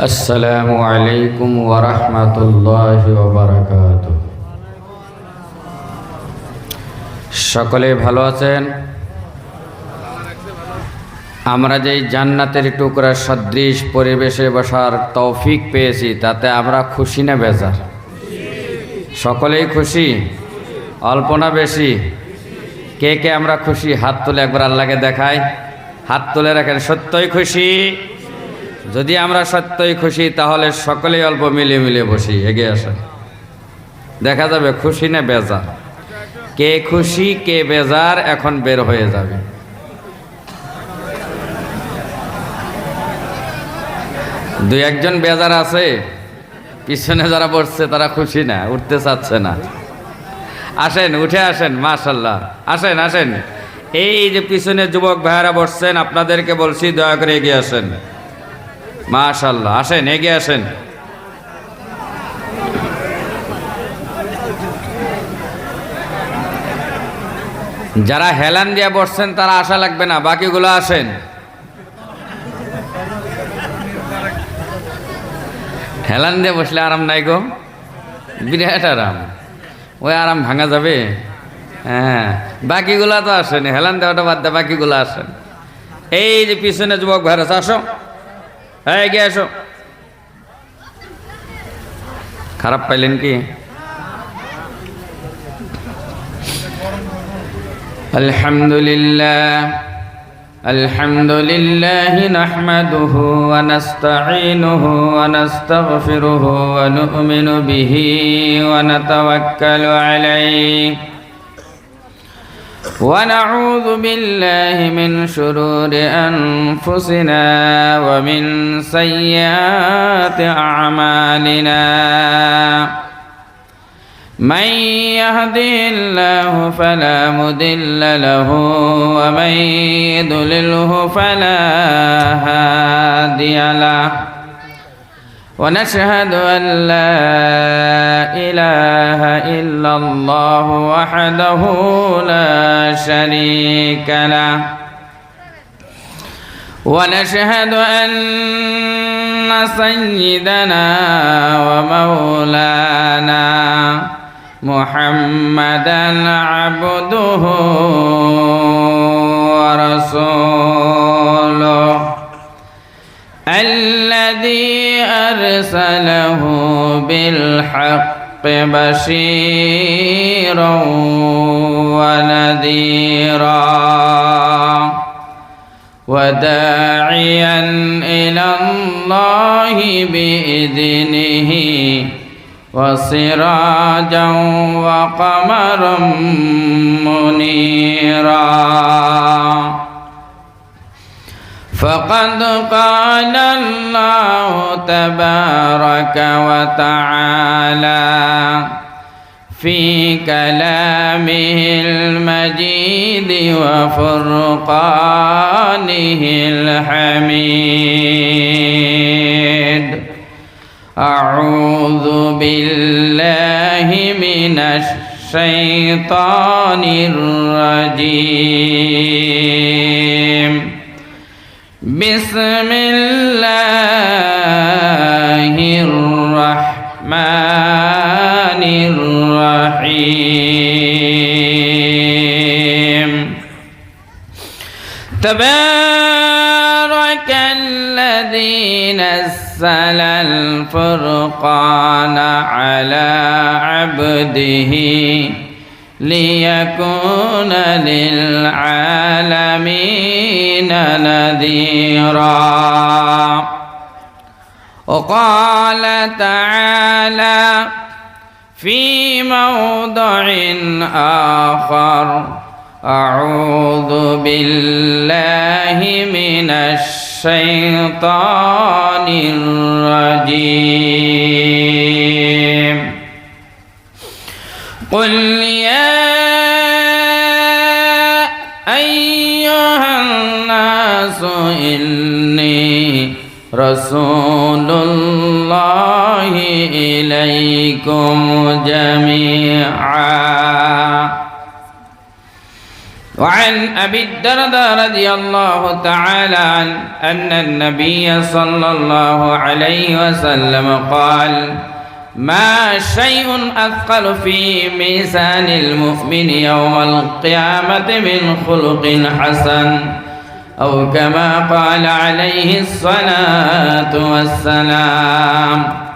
আসসালামু আলাইকুম ওয়া রাহমাতুল্লাহি ওয়া বারাকাতুহু। সকলে ভালো আছেন? আমরা যেই জান্নাতের টুকরা সদৃশ পরিবেশে বসার তৌফিক পেয়েছি তাতে আমরা খুশি না বেজার? সকলেই খুশি? অল্প না বেশি? কে কে আমরা খুশি? হাত তুলে একবার আল্লাহকে দেখাই। হাত তুলে রাখেন। সত্যই খুশি? যদি আমরা সত্যই খুশি তাহলে সকলেই অল্প মিলিয়ে মিলিয়ে বসি। এগিয়ে আসেন, দেখা যাবে খুশি না বেজার। কে খুশি কে বেজার এখন বের হয়ে যাবে। দুই একজন বেজার আছে, পিছনে যারা বসছে তারা খুশি না, উঠতে চাচ্ছে না। আসেন, উঠে আসেন। মাশাআল্লাহ, আসেন আসেন। এই যে পিছনে যুবক ভাইয়েরা বসছেন, আপনাদেরকে বলছি দয়া করে এগিয়ে আসেন। মাশাআল্লাহ, আসেন, এগিয়ে আসেন। যারা হেলান দিয়ে বসছেন তারা আশা লাগবে না, বাকিগুলো আসেন। হেলান দিয়ে বসলে আরাম নাই গো, বিরাট আরাম। ওই আরাম ভাঙা যাবে? হ্যাঁ, বাকিগুলা তো আসেন। হেলান দেওয়াটা বাদ দেয়, বাকিগুলো আসেন। এই যে পিছনে যুবক ভাইরা, আসো, হ্যাঁ এগিয়ে আসো। খারাপ পাইলেন কি? আলহামদুলিল্লাহ আলহামদুলিল্লাহি নাহমাদুহু ওয়া নাস্তাঈনুহু ওয়া নাস্তাগফিরুহু ওয়া নু'মিনু বিহি ওয়া নাতাওয়াক্কালু আলাইহি ونعوذ بالله من شرور أنفسنا ومن سيئات أعمالنا من يهده الله فلا مضل له ومن يضلله فلا هادي له ونشهد أن لا إله إلا الله وحده لا شريك له ونشهد أن سيدنا ومولانا محمدا عبده ورسوله الذي أرسله بالحق بشيرا ونذيرا وداعيا إلى الله بإذنه وسراجا وقمرا منيرا فقد قال الله تبارك وتعالى في كلامه المجيد وفرقانه الحميد أعوذ بالله من الشيطان الرجيم بسم الله الرحمن الرحيم تبارك الذي نزل الفرقان على عبده ليكون للعالمين نذيرا وقال تعالى في موضع آخر أعوذ بالله من الشيطان الرجيم قل يا أيها الناس إني رسول الله إليكم جميعا وعن أبي الدرداء رضي الله تعالى عنه أن النبي صلى الله عليه وسلم قال ما شيء أثقل في ميزان المؤمن يوم القيامة من خلق حسن أو كما قال عليه الصلاة والسلام